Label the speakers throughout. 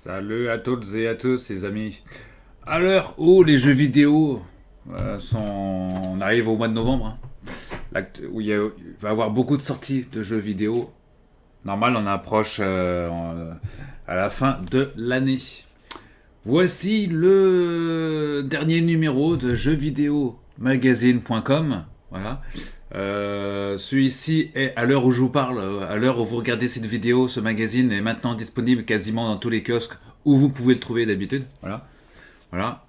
Speaker 1: Salut à toutes et à tous, les amis. À l'heure où les jeux vidéo sont. On arrive au mois de novembre, hein, où il va y avoir beaucoup de sorties de jeux vidéo. Normal, on approche à la fin de l'année. Voici le dernier numéro de jeuxvidéomagazine.com. Voilà. Celui-ci est, à l'heure où je vous parle, à l'heure où vous regardez cette vidéo, ce magazine est maintenant disponible quasiment dans tous les kiosques où vous pouvez le trouver d'habitude. Voilà. Voilà.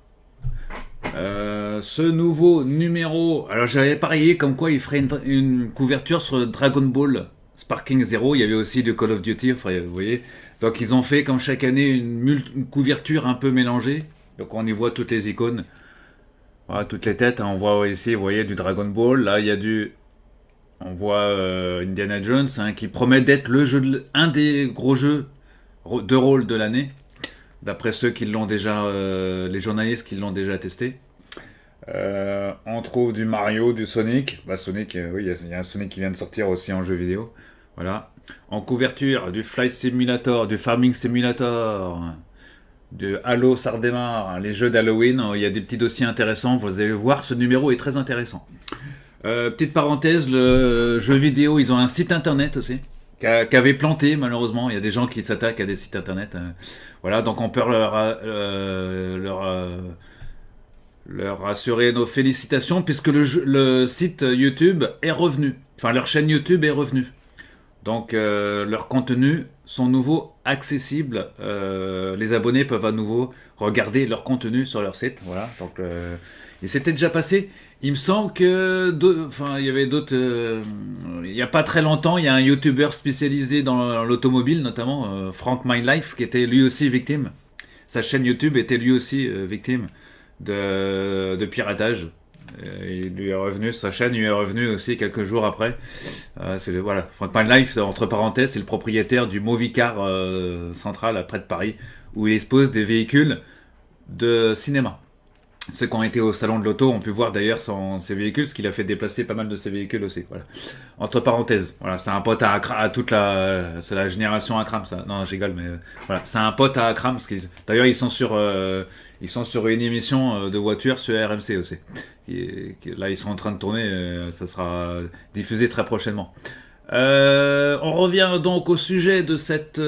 Speaker 1: Ce nouveau numéro, alors j'avais parié comme quoi il ferait une couverture sur Dragon Ball Sparking Zero. Il y avait aussi de Call of Duty, enfin, vous voyez. Donc ils ont fait comme chaque année une couverture un peu mélangée. Donc on y voit toutes les icônes, voilà, toutes les têtes, hein. On voit ici, vous voyez, du Dragon Ball. Là, il y a du, on voit Indiana Jones, hein, qui promet d'être un des gros jeux de rôle de l'année, d'après ceux qui l'ont déjà, les journalistes qui l'ont déjà testé. On trouve du Mario, du Sonic. Bah, Sonic, oui, il y a un Sonic qui vient de sortir aussi en jeu vidéo. Voilà. En couverture, du Flight Simulator, du Farming Simulator, de Halo, ça redémarre, les jeux d'Halloween. Il y a des petits dossiers intéressants. Vous allez voir, ce numéro est très intéressant. Petite parenthèse, le jeu vidéo, ils ont un site internet aussi, qu'avait planté malheureusement. Il y a des gens qui s'attaquent à des sites internet. Voilà, donc on peut leur assurer nos félicitations puisque le site YouTube est revenu. Enfin, leur chaîne YouTube est revenue. Donc, leurs contenus sont nouveaux accessibles. Les abonnés peuvent à nouveau regarder leur contenu sur leur site. Voilà. Donc, et c'était déjà passé. Il me semble que, enfin, il y avait d'autres. Il n'y a pas très longtemps, il y a un YouTuber spécialisé dans l'automobile, notamment Frank Mindlife, qui était lui aussi victime. Sa chaîne YouTube était lui aussi victime de piratage. Il lui est revenu, sa chaîne lui est revenue aussi quelques jours après. Voilà, Frank Life, entre parenthèses, c'est le propriétaire du Movicar central près de Paris, où il expose des véhicules de cinéma. Ceux qui ont été au salon de l'auto ont pu voir d'ailleurs ses véhicules, ce qu'il a fait déplacer pas mal de ses véhicules aussi. Voilà. Entre parenthèses, voilà, c'est un pote à toute la, c'est la génération Akram, ça. Non, je rigole, mais voilà, c'est un pote à Akram. D'ailleurs, ils sont sur une émission de voiture sur RMC aussi. Là, ils sont en train de tourner, ça sera diffusé très prochainement. On revient donc au sujet de cette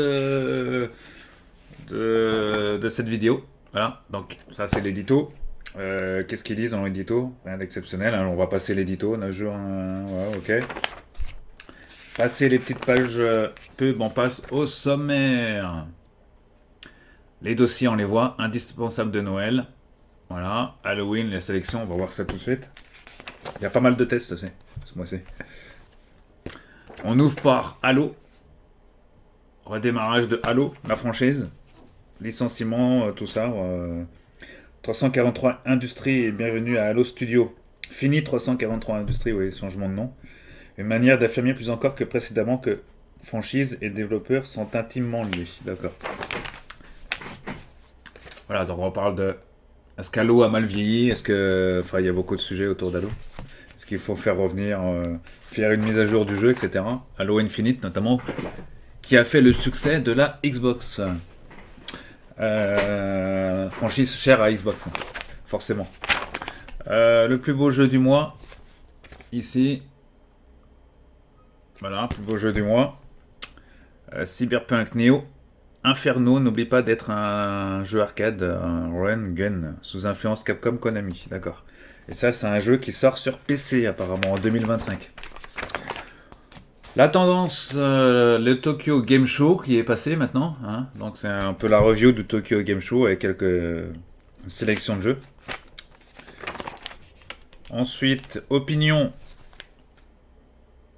Speaker 1: vidéo. Voilà, donc ça c'est l'édito. Qu'est-ce qu'ils disent dans l'édito? Rien d'exceptionnel, hein. On va passer l'édito. Ouais, ok. Passer les petites pages pub, on passe au sommaire. Les dossiers, on les voit. Indispensables de Noël. Voilà. Halloween, les sélections, on va voir ça tout de suite. Il y a pas mal de tests aussi, ce mois-ci. On ouvre par Halo. Redémarrage de Halo, la franchise. Licenciement, tout ça. 343 Industries et bienvenue à Halo Studio. Fini 343 Industries, oui, changement de nom. Une manière d'affirmer plus encore que précédemment que franchise et développeurs sont intimement liés. D'accord. Voilà, donc on parle de... Est-ce qu'Halo a mal vieilli? Est-ce que... Enfin, il y a beaucoup de sujets autour d'Halo. Est-ce qu'il faut faire revenir... faire une mise à jour du jeu, etc. Halo Infinite, notamment, qui a fait le succès de la Xbox. Franchise chère à Xbox, forcément. Le plus beau jeu du mois, ici. Voilà, plus beau jeu du mois. Cyberpunk Neo. Inferno, n'oublie pas d'être un jeu arcade, un run gun, sous influence Capcom Konami, d'accord. Et ça, c'est un jeu qui sort sur PC, apparemment, en 2025. La tendance, le Tokyo Game Show qui est passé maintenant, hein. Donc c'est un peu la review du Tokyo Game Show avec quelques sélections de jeux. Ensuite, opinion.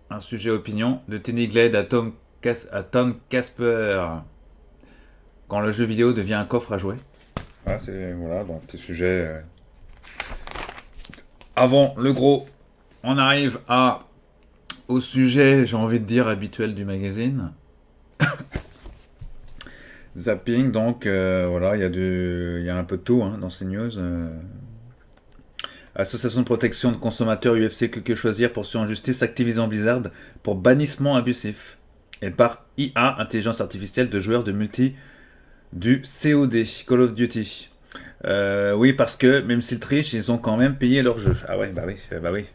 Speaker 1: Un sujet opinion de Tenny Glade à Tom Casper. Quand le jeu vidéo devient un coffre à jouer. Voilà, donc petit sujet. Avant le gros, on arrive au sujet, j'ai envie de dire, habituel du magazine. Zapping, donc voilà, il y a un peu de tout, hein, dans ces news. Association de protection de consommateurs UFC que choisir poursuit en justice Activision Blizzard pour bannissement abusif. Et par IA, intelligence artificielle de joueurs de du COD, Call of Duty. Oui, parce que même s'ils trichent, ils ont quand même payé leur jeu. Ah ouais, bah oui, bah oui.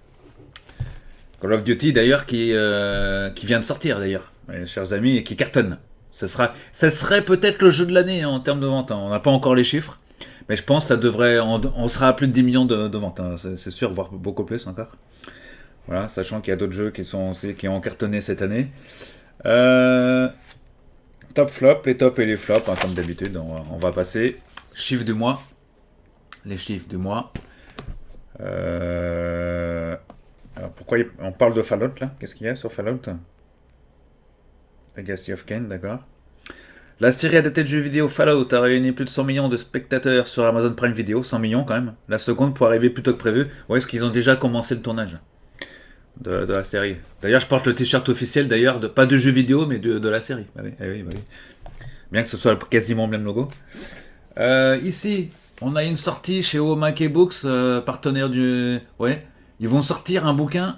Speaker 1: Call of Duty d'ailleurs qui vient de sortir d'ailleurs, mes chers amis, et qui cartonne. Ça serait peut-être le jeu de l'année hein, en termes de vente. Hein. On n'a pas encore les chiffres, mais je pense que ça devrait, on sera à plus de 10 millions de ventes, hein, c'est sûr, voire beaucoup plus encore. Voilà, sachant qu'il y a d'autres jeux qui ont cartonné cette année. Euh, top flop, les tops et les flops, hein, comme d'habitude. On va passer. Chiffres du mois. Les chiffres du mois. Alors pourquoi on parle de Fallout là? Qu'est-ce qu'il y a sur Fallout? Legacy of Kain, d'accord. La série adaptée de jeux vidéo Fallout a réuni plus de 100 millions de spectateurs sur Amazon Prime Video. 100 millions quand même. La seconde pour arriver plus tôt que prévu. Ouais, est-ce qu'ils ont déjà commencé le tournage de la série? D'ailleurs, je porte le t-shirt officiel d'ailleurs, pas de jeux vidéo, mais de la série. Bah oui, bah oui. Bien que ce soit quasiment le même logo. Ici, on a une sortie chez Omake Books, partenaire du... Ouais, ils vont sortir un bouquin.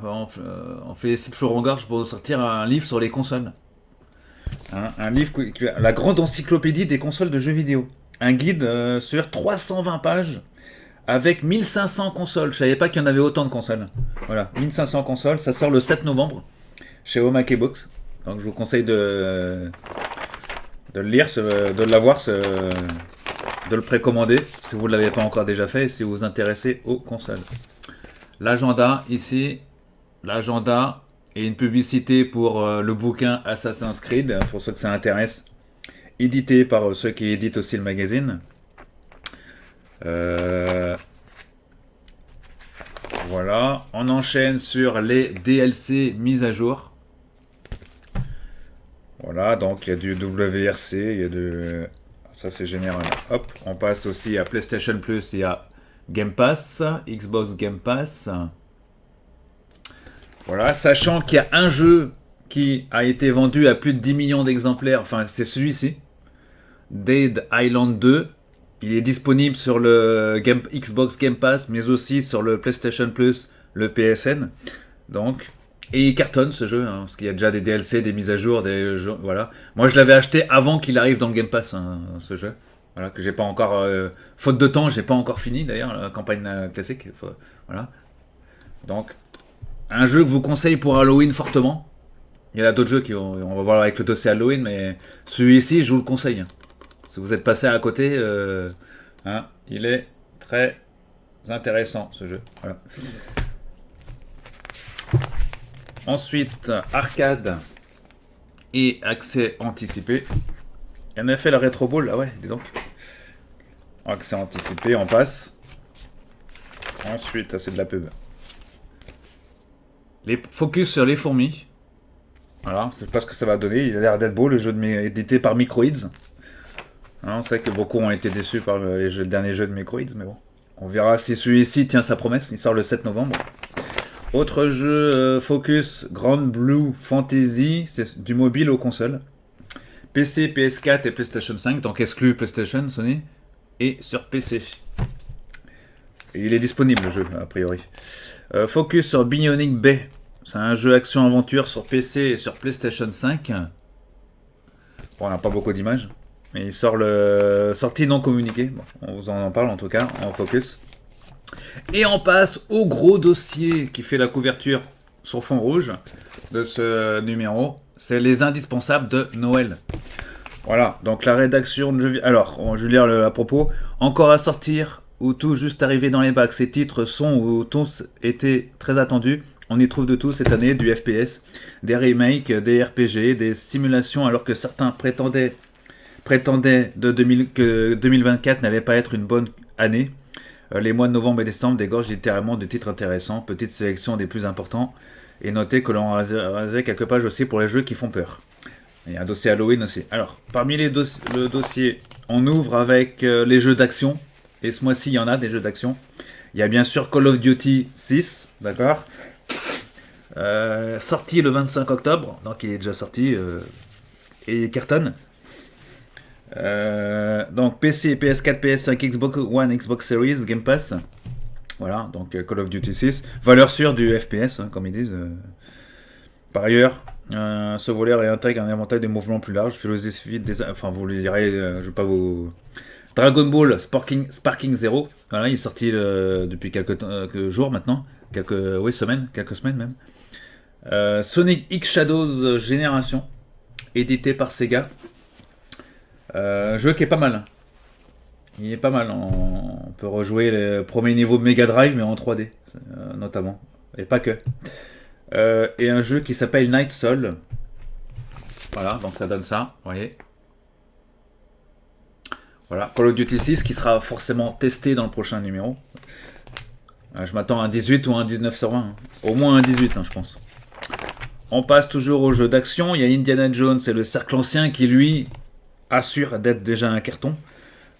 Speaker 1: On fait site Florent Gorge pour sortir un livre sur les consoles. Un livre, la grande encyclopédie des consoles de jeux vidéo. Un guide sur 320 pages avec 1500 consoles. Je savais pas qu'il y en avait autant de consoles. Voilà, 1500 consoles. Ça sort le 7 novembre chez Omake Books. Donc je vous conseille de le lire, de l'avoir, de le précommander si vous ne l'avez pas encore déjà fait et si vous vous intéressez aux consoles. L'agenda ici, l'agenda et une publicité pour le bouquin Assassin's Creed, pour ceux que ça intéresse, édité par ceux qui éditent aussi le magazine. Voilà, on enchaîne sur les DLC mises à jour. Voilà, donc il y a du WRC, il y a de... Ça c'est général. Hop, on passe aussi à PlayStation Plus et à Game Pass, Xbox Game Pass. Voilà, sachant qu'il y a un jeu qui a été vendu à plus de 10 millions d'exemplaires, enfin c'est celui-ci, Dead Island 2. Il est disponible sur le Xbox Game Pass, mais aussi sur le PlayStation Plus, le PSN. Donc, et il cartonne ce jeu, hein, parce qu'il y a déjà des DLC, des mises à jour, des jeux, voilà. Moi, je l'avais acheté avant qu'il arrive dans le Game Pass, hein, ce jeu. Voilà, que j'ai pas encore, faute de temps, j'ai pas encore fini d'ailleurs la campagne classique. Voilà. Donc, un jeu que je vous conseille pour Halloween fortement. Il y a d'autres jeux on va voir avec le dossier Halloween, mais celui-ci, je vous le conseille. Si vous êtes passé à côté, hein, il est très intéressant ce jeu. Voilà. Ensuite, arcade et accès anticipé. NFL Retro Ball, ah ouais, dis donc. Accès anticipé, on passe. Ensuite, c'est de la pub. Les focus sur les fourmis. Voilà, je sais pas ce que ça va donner. Il a l'air d'être beau, le jeu édité par Microids. Hein, on sait que beaucoup ont été déçus par le dernier jeu de Microids, mais bon. On verra si celui-ci tient sa promesse. Il sort le 7 novembre. Autre jeu focus, Grand Blue Fantasy, c'est du mobile aux consoles. PC, PS4 et PlayStation 5, donc exclu PlayStation, Sony, et sur PC. Et il est disponible le jeu, a priori. Focus sur Bionic Bay, c'est un jeu action-aventure sur PC et sur PlayStation 5. Bon, on n'a pas beaucoup d'images, mais il sort le sortie non communiquée. Bon, on vous en parle en tout cas, en focus. Et on passe au gros dossier qui fait la couverture sur fond rouge de ce numéro. C'est les indispensables de Noël. Voilà, donc la rédaction de jeux... Alors, je vais lire à propos. Encore à sortir ou tout juste arrivé dans les bacs. Ces titres sont ou tous étaient très attendus. On y trouve de tout cette année, du FPS, des remakes, des RPG, des simulations, alors que certains prétendaient que 2024 n'allait pas être une bonne année. Les mois de novembre et décembre dégorgent littéralement de titres intéressants, petite sélection des plus importants, et notez que l'on a rasé quelques pages aussi pour les jeux qui font peur. Il y a un dossier Halloween aussi. Alors, parmi le dossier, on ouvre avec les jeux d'action, et ce mois-ci, il y en a des jeux d'action. Il y a bien sûr Call of Duty 6, d'accord, sorti le 25 octobre, donc il est déjà sorti, et cartonne. Donc PC, PS4, PS5, Xbox One, Xbox Series, Game Pass. Voilà, donc Call of Duty 6. Valeur sûre du FPS, hein, comme ils disent. Par ailleurs, ce volet réintègre un éventail de mouvements plus large, philosophie des... Enfin, vous le direz, je vais pas vous... Dragon Ball Sparking Zero, voilà, il est sorti depuis quelques jours maintenant, oui, semaines, quelques semaines même. Sonic X Shadows Génération, édité par Sega. Jeu qui est pas mal. Il est pas mal. On peut rejouer le premier niveau de Mega Drive, mais en 3D, notamment. Et pas que. Et un jeu qui s'appelle Night Soul. Voilà, donc ça donne ça, vous voyez. Voilà, Call of Duty 6 qui sera forcément testé dans le prochain numéro. Je m'attends à un 18 ou un 19 sur 20. Hein. Au moins un 18, hein, je pense. On passe toujours au jeu d'action. Il y a Indiana Jones et le Cercle Ancien qui, lui, assure d'être déjà un carton.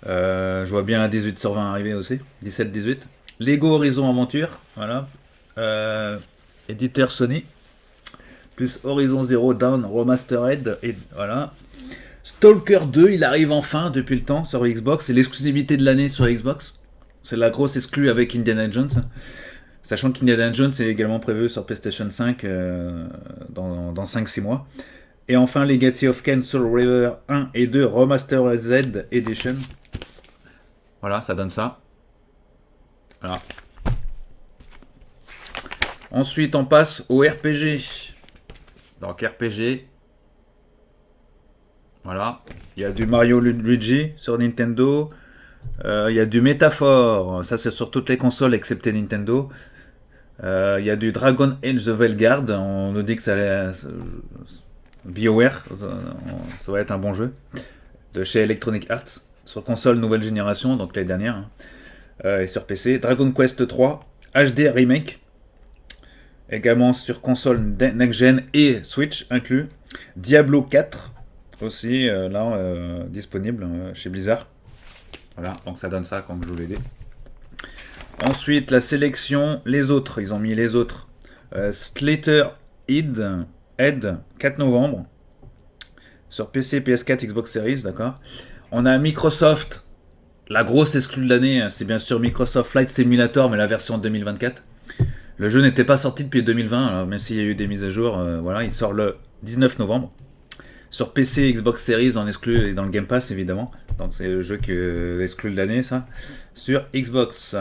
Speaker 1: Je vois bien un 18 sur 20 arriver aussi. 17-18. Lego Horizon Aventure. Voilà. Éditeur Sony. Plus Horizon Zero Dawn Remastered. Et voilà. Stalker 2, il arrive enfin depuis le temps sur Xbox. C'est l'exclusivité de l'année sur Xbox. C'est la grosse exclue avec Indiana Jones. Sachant qu'Indiana Jones est également prévu sur PlayStation 5 dans 5-6 mois. Et enfin, Legacy of Kain Soul River 1 et 2 Remastered Edition. Voilà, ça donne ça. Voilà. Ensuite, on passe au RPG. Donc, RPG. Voilà. Il y a du Mario Luigi sur Nintendo. Il y a du Métaphore. Ça, c'est sur toutes les consoles excepté Nintendo. Il y a du Dragon Age The Veilguard. On nous dit que BioWare, ça va être un bon jeu. De chez Electronic Arts. Sur console nouvelle génération, donc l'année dernière. Hein. Et sur PC. Dragon Quest 3 HD Remake. Également sur console next-gen et Switch inclus. Diablo 4 aussi, disponible chez Blizzard. Voilà, donc ça donne ça, comme je vous l'ai dit. Ensuite, la sélection, les autres. Ils ont mis les autres. Slater Head, 4 novembre. Sur PC, PS4, Xbox Series, d'accord. On a Microsoft. La grosse exclue de l'année, c'est bien sûr Microsoft Flight Simulator, mais la version 2024. Le jeu n'était pas sorti depuis 2020, alors même s'il y a eu des mises à jour. Voilà, il sort le 19 novembre. Sur PC, Xbox Series, en exclu et dans le Game Pass, évidemment. Donc c'est le jeu qui est exclu de l'année, ça. Sur Xbox,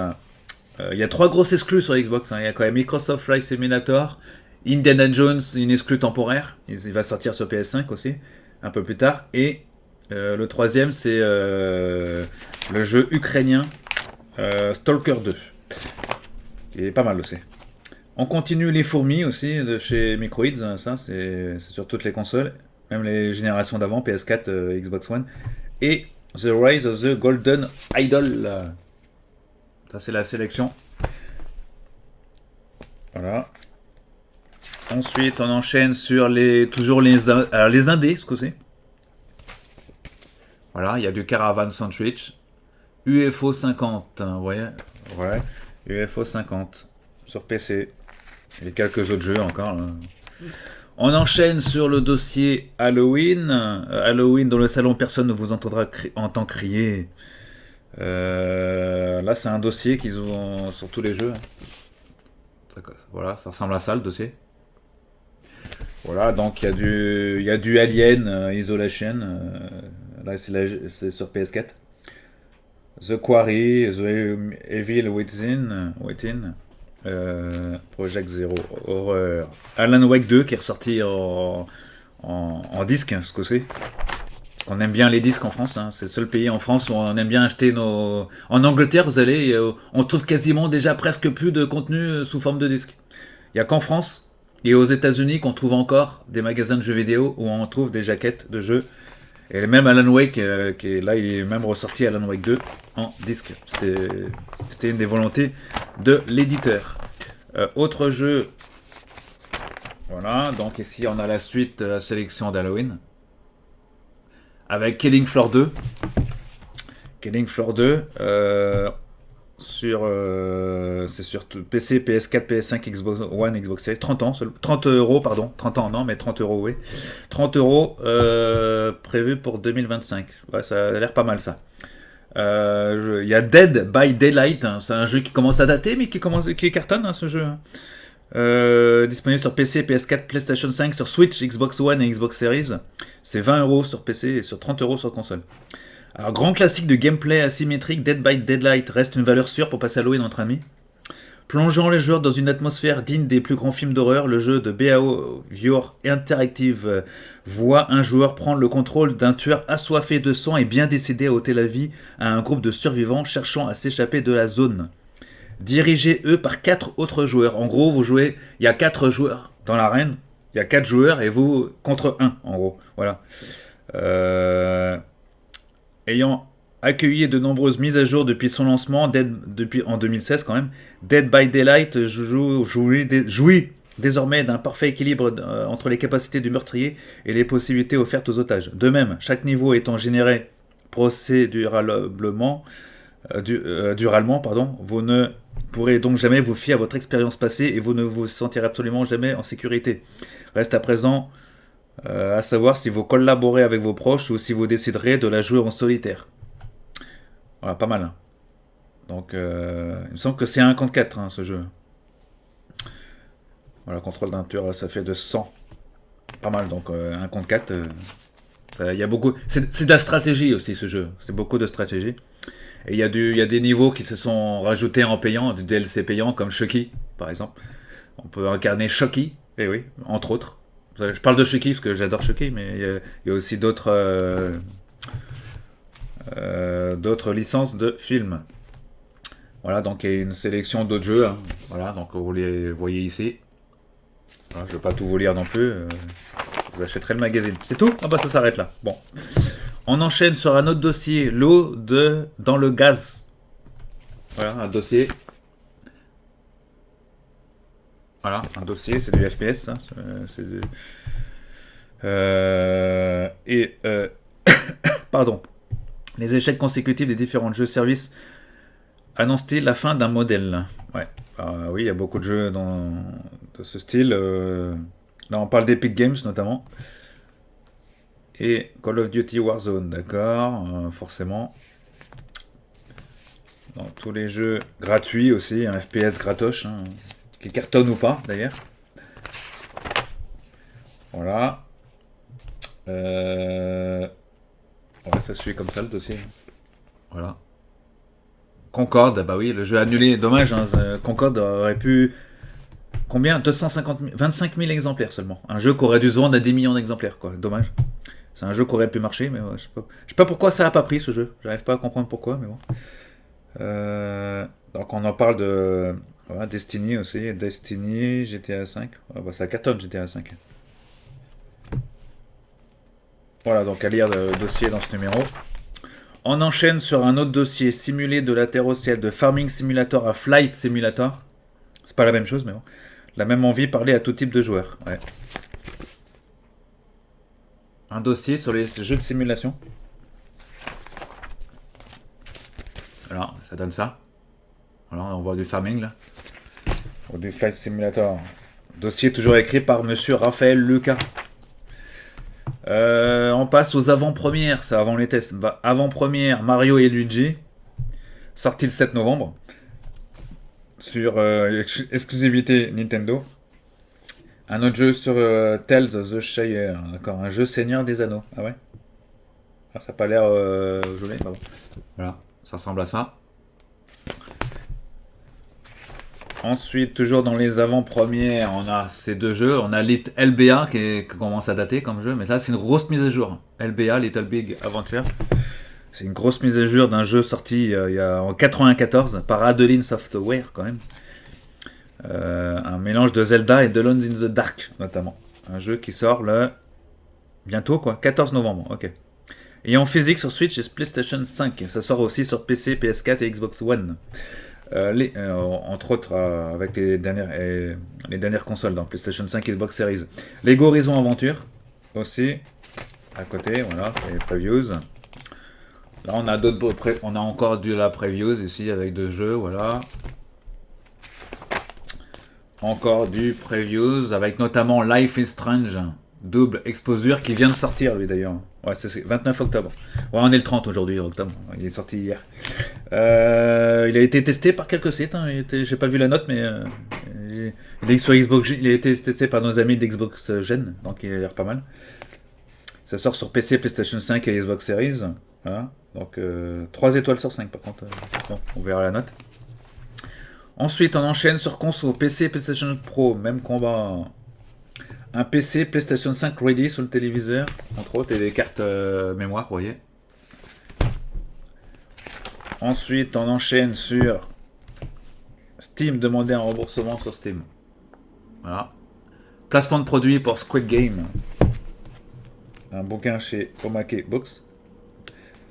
Speaker 1: il y a 3 grosses exclus sur Xbox. Hein. Il y a quand même Microsoft Flight Simulator, Indiana Jones, une exclue temporaire. Il va sortir sur PS5 aussi, un peu plus tard. Et le troisième, c'est le jeu ukrainien Stalker 2, qui est pas mal aussi. On continue les fourmis aussi de chez Microids. Ça, c'est sur toutes les consoles. Même les générations d'avant, PS4, Xbox One. Et The Rise of the Golden Idol. Ça, c'est la sélection. Voilà. Ensuite, on enchaîne sur toujours les indés, ce que c'est. Voilà, il y a du Caravan Sandwich. UFO 50, vous voyez. Ouais, UFO 50 sur PC. Et quelques autres jeux encore. Là. On enchaîne sur le dossier Halloween. Halloween dans le salon, personne ne vous entend crier. Là, c'est un dossier qu'ils ont sur tous les jeux. Voilà, ça ressemble à ça le dossier. Voilà, donc il y a du Alien Isolation. Là, c'est sur PS4. The Quarry, The Evil Within. Project Zero, horreur. Alan Wake 2 qui est ressorti en disque, ce que c'est. On aime bien les disques en France, hein. C'est le seul pays en France où on aime bien acheter nos... En Angleterre, vous allez, on trouve quasiment déjà presque plus de contenu sous forme de disque. Il n'y a qu'en France et aux États-Unis qu'on trouve encore des magasins de jeux vidéo où on trouve des jaquettes de jeux. Et même Alan Wake, qui est là, il est même ressorti Alan Wake 2 en disque. C'était une des volontés de l'éditeur. Autre jeu. Voilà, donc ici on a la suite, la sélection d'Halloween. Avec Killing Floor 2. Killing Floor 2. C'est sur PC, PS4, PS5, Xbox One, Xbox Series. 30 ans, 30 euros, pardon. 30 ans, non, mais 30 euros, oui. 30 euros prévu pour 2025. Ouais, ça a l'air pas mal, ça. Il y a Dead by Daylight. Hein. C'est un jeu qui commence à dater, mais qui cartonne, hein, ce jeu. Hein. Disponible sur PC, PS4, PlayStation 5, sur Switch, Xbox One et Xbox Series. C'est 20€ sur PC et sur 30€ sur console. Alors, grand classique de gameplay asymétrique, Dead by Daylight reste une valeur sûre pour passer Halloween entre amis. Plongeant les joueurs dans une atmosphère digne des plus grands films d'horreur, le jeu de Behavior Interactive voit un joueur prendre le contrôle d'un tueur assoiffé de sang et bien décidé à ôter la vie à un groupe de survivants cherchant à s'échapper de la zone. Dirigés, eux, par 4 autres joueurs. En gros, vous jouez, il y a 4 joueurs dans l'arène, il y a 4 joueurs et vous contre 1, en gros. Voilà. Ayant accueilli de nombreuses mises à jour depuis son lancement, depuis en 2016 quand même, Dead by Daylight jouit désormais d'un parfait équilibre entre les capacités du meurtrier et les possibilités offertes aux otages. De même, chaque niveau étant généré procéduralement, vous ne pourrez donc jamais vous fier à votre expérience passée et vous ne vous sentirez absolument jamais en sécurité. Reste à présent à savoir si vous collaborez avec vos proches ou si vous déciderez de la jouer en solitaire. Voilà, pas mal. Hein. Donc, il me semble que c'est un contre 4, ce jeu. Voilà, contrôle d'un tueur, ça fait de 100. Pas mal, donc un contre 4. Il y a beaucoup. C'est de la stratégie aussi, ce jeu. C'est beaucoup de stratégie. Et il y a des niveaux qui se sont rajoutés en payant, du DLC payant, comme Chucky, par exemple. On peut incarner Chucky, et oui, entre autres. Je parle de Chucky parce que j'adore Chucky, mais il y a aussi d'autres licences de films. Voilà, donc il y a une sélection d'autres jeux. Hein. Voilà, donc vous les voyez ici. Voilà, je ne vais pas tout vous lire non plus. Vous achèterez le magazine. C'est tout ? Ah bah ça s'arrête là. Bon. On enchaîne sur un autre dossier. L'eau dans le gaz. Voilà, un dossier. Voilà, un dossier, c'est du FPS. Hein. C'est du... Pardon. Les échecs consécutifs des différents jeux-services annoncent-ils la fin d'un modèle ? Ouais. Oui, il y a beaucoup de jeux de ce style. Là, on parle d'Epic Games notamment. Et Call of Duty Warzone, d'accord, forcément. Dans tous les jeux gratuits aussi, un FPS gratoche, hein, qui cartonne ou pas d'ailleurs. Voilà. Ouais, ça suit comme ça le dossier. Voilà. Concorde, bah oui, le jeu annulé, dommage, hein, Concorde aurait pu... Combien ? 250 000, 25 000 exemplaires seulement. Un jeu qui aurait dû se vendre à 10 millions d'exemplaires, quoi. Dommage. C'est un jeu qui aurait pu marcher, mais je sais pas pourquoi ça n'a pas pris ce jeu. J'arrive pas à comprendre pourquoi, mais bon. Donc on en parle de voilà, Destiny aussi. Destiny, GTA 5. Bah, ça cartonne GTA 5. Voilà, donc à lire le dossier dans ce numéro. On enchaîne sur un autre dossier, simulé de la Terre au ciel, de Farming Simulator à Flight Simulator. C'est pas la même chose, mais bon. La même envie, parler à tout type de joueurs. Ouais. Un dossier sur les jeux de simulation. Voilà, ça donne ça. Voilà, on voit du farming là. Ou du Flight Simulator. Dossier toujours écrit par monsieur Raphaël Lucas. On passe aux avant-premières, ça avant les tests. Avant-première Mario et Luigi. Sorti le 7 novembre. Sur exclusivité Nintendo. Un autre jeu sur Tales of the Shire, d'accord, un jeu Seigneur des Anneaux. Ah ouais. Ah, ça n'a pas l'air joli, pardon. Voilà, ça ressemble à ça. Ensuite, toujours dans les avant-premières, on a ces deux jeux. On a LBA qui commence à dater comme jeu, mais là c'est une grosse mise à jour. LBA, Little Big Adventure. C'est une grosse mise à jour d'un jeu sorti il y a en 94 par Adeline Software quand même. Un mélange de Zelda et de Alone in the Dark notamment. Un jeu qui sort le bientôt quoi, 14 novembre. Ok. Et en physique sur Switch et PlayStation 5. Ça sort aussi sur PC, PS4 et Xbox One. Entre autres avec les dernières consoles dans PlayStation 5 et Xbox Series. Lego Horizon Aventure aussi à côté. Voilà, les previews. Là on a on a encore de la previews ici avec deux jeux. Voilà. Encore du previews avec notamment Life is Strange, double exposure qui vient de sortir lui d'ailleurs. Ouais, c'est 29 octobre. Ouais, on est le 30 aujourd'hui, octobre. Il est sorti hier. Il a été testé par quelques sites. Hein. J'ai pas vu la note, mais il est sur Xbox, il a été testé par nos amis d'Xbox Gen, donc il a l'air pas mal. Ça sort sur PC, PlayStation 5 et Xbox Series. Voilà. Donc 3 étoiles sur 5 par contre. Bon, on verra la note. Ensuite, on enchaîne sur console, PC, PlayStation Pro, même combat. Un PC, PlayStation 5 ready sur le téléviseur, entre autres, et des cartes mémoire, vous voyez. Ensuite, on enchaîne sur Steam, demander un remboursement sur Steam. Voilà. Placement de produit pour Squid Game. Un bouquin chez Omake Books.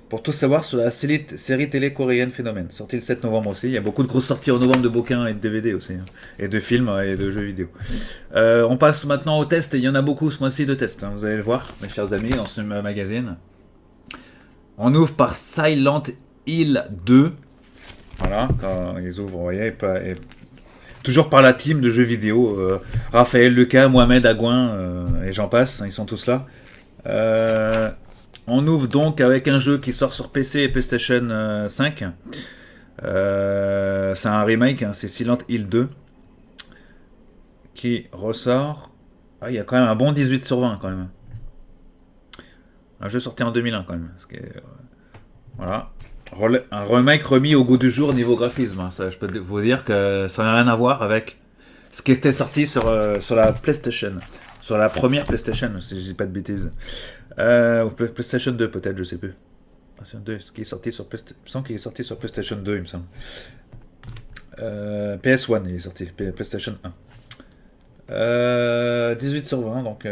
Speaker 1: Pour tout savoir sur la série télé coréenne Phénomène, sortie le 7 novembre aussi. Il y a beaucoup de grosses sorties en novembre de bouquins et de DVD aussi, hein, et de films et de jeux vidéo. On passe maintenant aux tests, et il y en a beaucoup ce mois-ci de tests, hein, vous allez le voir, mes chers amis, dans ce magazine. On ouvre par Silent Hill 2. Voilà, quand ils ouvrent, vous voyez, et toujours par la team de jeux vidéo. Raphaël, Lucas, Mohamed, Agouin, et j'en passe, ils sont tous là. On ouvre donc avec un jeu qui sort sur PC et PlayStation 5. C'est un remake, hein, c'est Silent Hill 2 qui ressort. Ah, il y a quand même un bon 18 sur 20 quand même. Un jeu sorti en 2001 quand même. Voilà. Un remake remis au goût du jour niveau graphisme. Hein. Ça, je peux vous dire que ça n'a rien à voir avec ce qui était sorti sur la PlayStation. Sur la première PlayStation, si je dis pas de bêtises. PlayStation 2 peut-être, je sais plus. PlayStation 2, ce qui est sorti sur PlayStation 2, il me semble. PS1, il est sorti, PlayStation 1. 18 sur 20, donc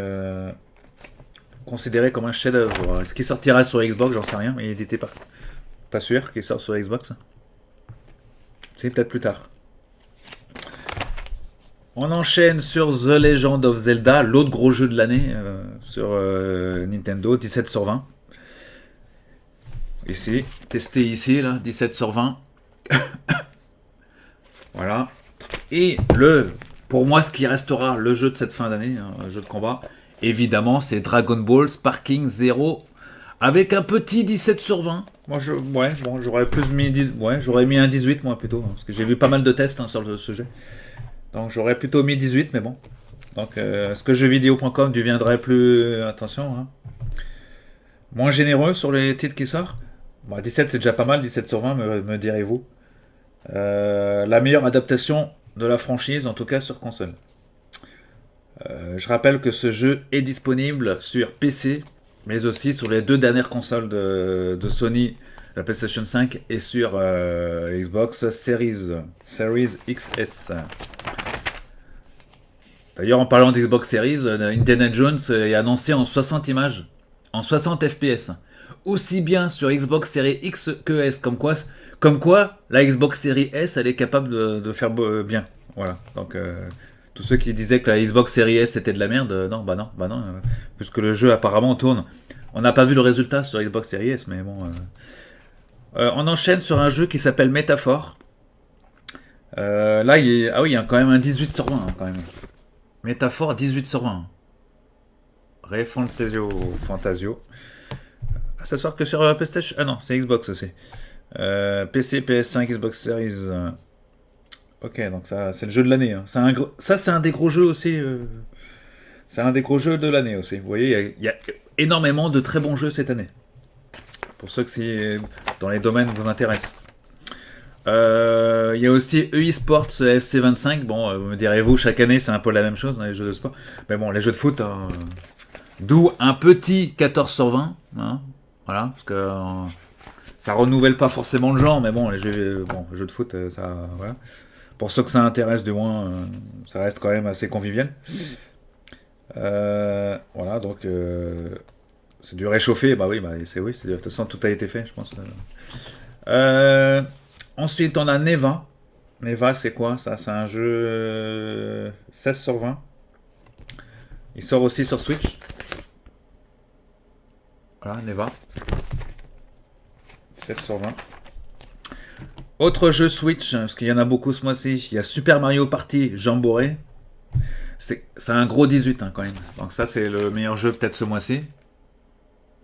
Speaker 1: considéré comme un chef-d'œuvre. Est-ce qu'il sortira sur Xbox, j'en sais rien, mais il était pas sûr qu'il sort sur Xbox. C'est peut-être plus tard. On enchaîne sur The Legend of Zelda, l'autre gros jeu de l'année sur Nintendo, 17 sur 20. Ici, testé ici, là, 17 sur 20. Voilà. Et pour moi, ce qui restera le jeu de cette fin d'année, hein, un jeu de combat, évidemment, c'est Dragon Ball Sparking Zero, avec un petit 17 sur 20. Moi, j'aurais mis un 18, moi, plutôt, hein, parce que j'ai vu pas mal de tests hein, sur le sujet. Donc j'aurais plutôt mis 18, mais bon. Donc est-ce que jeuxvideo.com deviendrait plus... attention, hein, moins généreux sur les titres qui sortent? 17 c'est déjà pas mal, 17 sur 20 me direz-vous. La meilleure adaptation de la franchise, en tout cas sur console. Je rappelle que ce jeu est disponible sur PC, mais aussi sur les 2 dernières consoles de Sony, la PlayStation 5 et sur Xbox Series XS. D'ailleurs, en parlant d'Xbox Series, Indiana Jones est annoncé en 60 images, en 60 FPS. Aussi bien sur Xbox Series X que S. Comme quoi la Xbox Series S, elle est capable de faire bien. Voilà. Donc, tous ceux qui disaient que la Xbox Series S était de la merde, non, puisque le jeu apparemment tourne. On n'a pas vu le résultat sur Xbox Series S, mais bon. On enchaîne sur un jeu qui s'appelle Métaphore. Là, il y a quand même un 18 sur 20, hein, quand même. Métaphore 18 sur 20. Fantasio. Ça sort que sur PlayStation. Ah non, c'est Xbox aussi. PC, PS5, Xbox Series. Ok, donc ça, c'est le jeu de l'année. Hein. Ça, c'est un des gros jeux aussi. C'est un des gros jeux de l'année aussi. Vous voyez, il y a énormément de très bons jeux cette année. Pour ceux qui, dans les domaines, vous intéressent. Il y a aussi eSports FC25. Bon, me direz-vous, chaque année, c'est un peu la même chose dans les jeux de sport. Mais bon, les jeux de foot, d'où un petit 14 sur 20. Hein, voilà, parce que ça renouvelle pas forcément le genre, mais bon, les jeux de foot, ça, voilà. Pour ceux que ça intéresse, du moins, ça reste quand même assez convivial. Voilà, donc c'est du réchauffé. Bah oui, de toute façon, tout a été fait, je pense. Ensuite, on a Neva. Neva, c'est quoi ça? C'est un jeu 16 sur 20. Il sort aussi sur Switch. Voilà, Neva. 16 sur 20. Autre jeu Switch, parce qu'il y en a beaucoup ce mois-ci. Il y a Super Mario Party Jamboree. C'est un gros 18 hein, quand même. Donc ça, c'est le meilleur jeu peut-être ce mois-ci.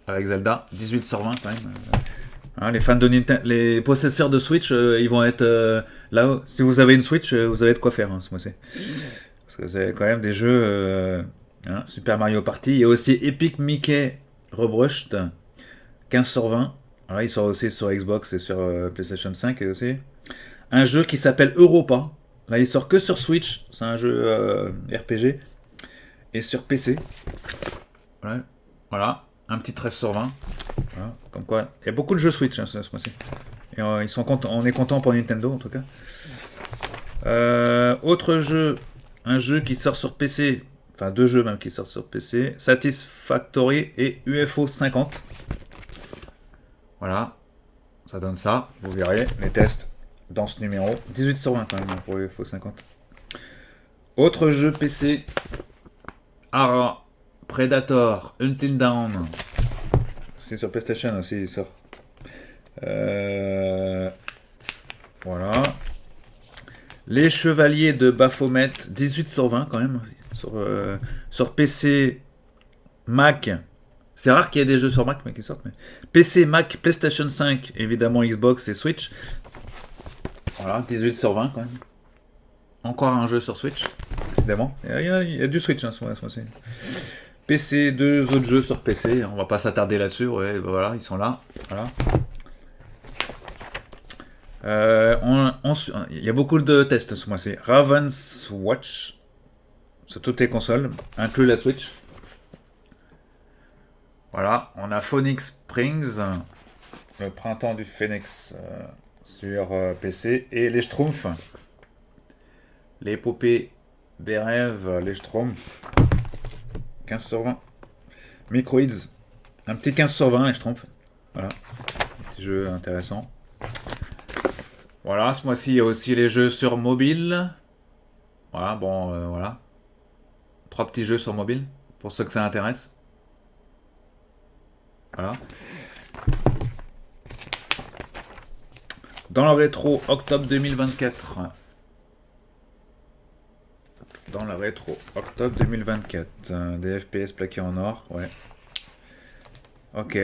Speaker 1: Avec Zelda. 18 sur 20 quand même. Hein, les fans de Nintendo, les possesseurs de Switch, ils vont être là. Si vous avez une Switch, vous avez de quoi faire hein, ce mois-ci. Parce que c'est quand même des jeux. Hein, Super Mario Party. Il y a aussi Epic Mickey Rebrushed, 15 sur 20. Alors, il sort aussi sur Xbox et sur PlayStation 5 et aussi. Un jeu qui s'appelle Europa. Là, il sort que sur Switch. C'est un jeu RPG. Et sur PC. Ouais. Voilà. Un petit 13 sur 20. Voilà. Comme quoi, il y a beaucoup de jeux Switch hein, ce mois-ci. Et ils sont on est content pour Nintendo en tout cas. Autre jeu. Un jeu qui sort sur PC. Enfin, deux jeux même qui sortent sur PC. Satisfactory et UFO 50. Voilà. Ça donne ça. Vous verrez les tests dans ce numéro. 18 sur 20 quand même pour UFO 50. Autre jeu PC. Ara. Predator. Until Dawn. C'est sur PlayStation aussi, il sort. Voilà. Les Chevaliers de Baphomet, 18 sur 20 quand même. Sur PC, Mac. C'est rare qu'il y ait des jeux sur Mac mais qui sortent. Mais... PC, Mac, PlayStation 5, évidemment Xbox et Switch. Voilà, 18 sur 20 quand même. Encore un jeu sur Switch, décidément. Il y a du Switch hein, ce mois-ci. PC, deux autres jeux sur PC, on va pas s'attarder là-dessus, ouais, bah voilà, ils sont là. Voilà. Il y a beaucoup de tests ce mois-ci. Raven's Watch, sur toutes les consoles, inclus la Switch. Voilà, on a Phoenix Springs, le printemps du Phoenix sur PC, et les Schtroumpfs, l'épopée des rêves, les Schtroumpfs. 15 sur 20. Microids, un petit 15 sur 20 et je trompe. Voilà, petit jeu intéressant. Voilà, ce mois-ci il y a aussi les jeux sur mobile. Voilà, bon, voilà. 3 petits jeux sur mobile, pour ceux que ça intéresse. Voilà. Dans le rétro, octobre 2024. Dans la rétro, octobre 2024. Des FPS plaqués en or, ouais. Ok.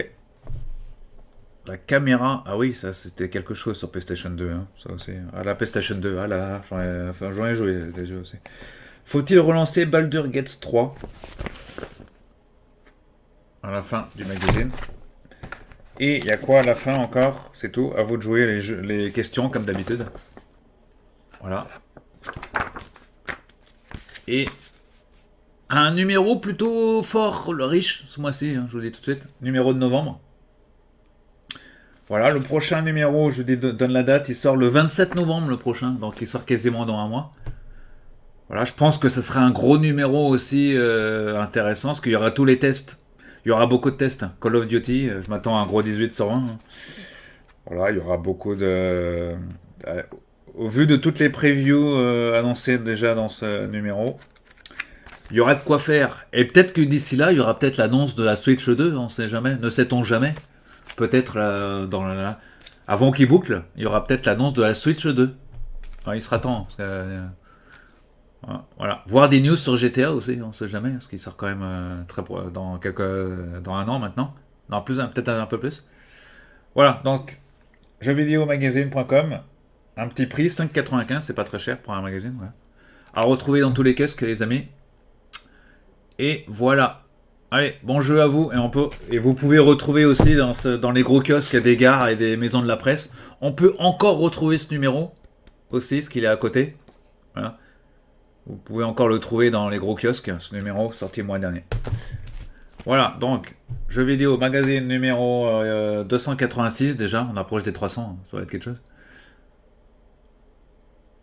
Speaker 1: La caméra, ah oui, ça c'était quelque chose sur PlayStation 2, hein, ça aussi. Ah la PlayStation 2, ah là, j'en ai joué des jeux aussi. Faut-il relancer Baldur's Gate 3 à la fin du magazine? Et il y a quoi à la fin encore? C'est tout, à vous de jouer les questions comme d'habitude. Voilà. Et un numéro plutôt fort, le riche, ce mois-ci, hein, je vous le dis tout de suite. Numéro de novembre. Voilà, le prochain numéro, je vous donne la date, il sort le 27 novembre le prochain, donc il sort quasiment dans un mois. Voilà, je pense que ce sera un gros numéro aussi intéressant, parce qu'il y aura tous les tests. Il y aura beaucoup de tests. Hein. Call of Duty, je m'attends à un gros 18 sur 20. Hein. Voilà, il y aura beaucoup de... au vu de toutes les previews annoncées déjà dans ce numéro, il y aura de quoi faire. Et peut-être que d'ici là, il y aura peut-être l'annonce de la Switch 2, on sait jamais, ne sait-on jamais. Peut-être avant qu'il boucle, il y aura peut-être l'annonce de la Switch 2. Enfin, il sera temps. Parce que, voilà. Voir des news sur GTA aussi, on sait jamais, parce qu'il sort quand même dans un an maintenant. Non, plus, peut-être un peu plus. Voilà, donc jeuxvideomagazine.com, un petit prix, 5,95, c'est pas très cher pour un magazine. Voilà. À retrouver dans tous les kiosques, les amis. Et voilà. Allez, bon jeu à vous. Et vous pouvez retrouver aussi dans les gros kiosques des gares et des maisons de la presse. On peut encore retrouver ce numéro aussi, ce qu'il est à côté. Voilà. Vous pouvez encore le trouver dans les gros kiosques, ce numéro sorti le mois dernier. Voilà, donc, jeux vidéo magazine numéro 286 déjà. On approche des 300, ça va être quelque chose.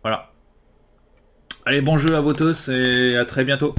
Speaker 1: Voilà. Allez, bon jeu à vous tous et à très bientôt.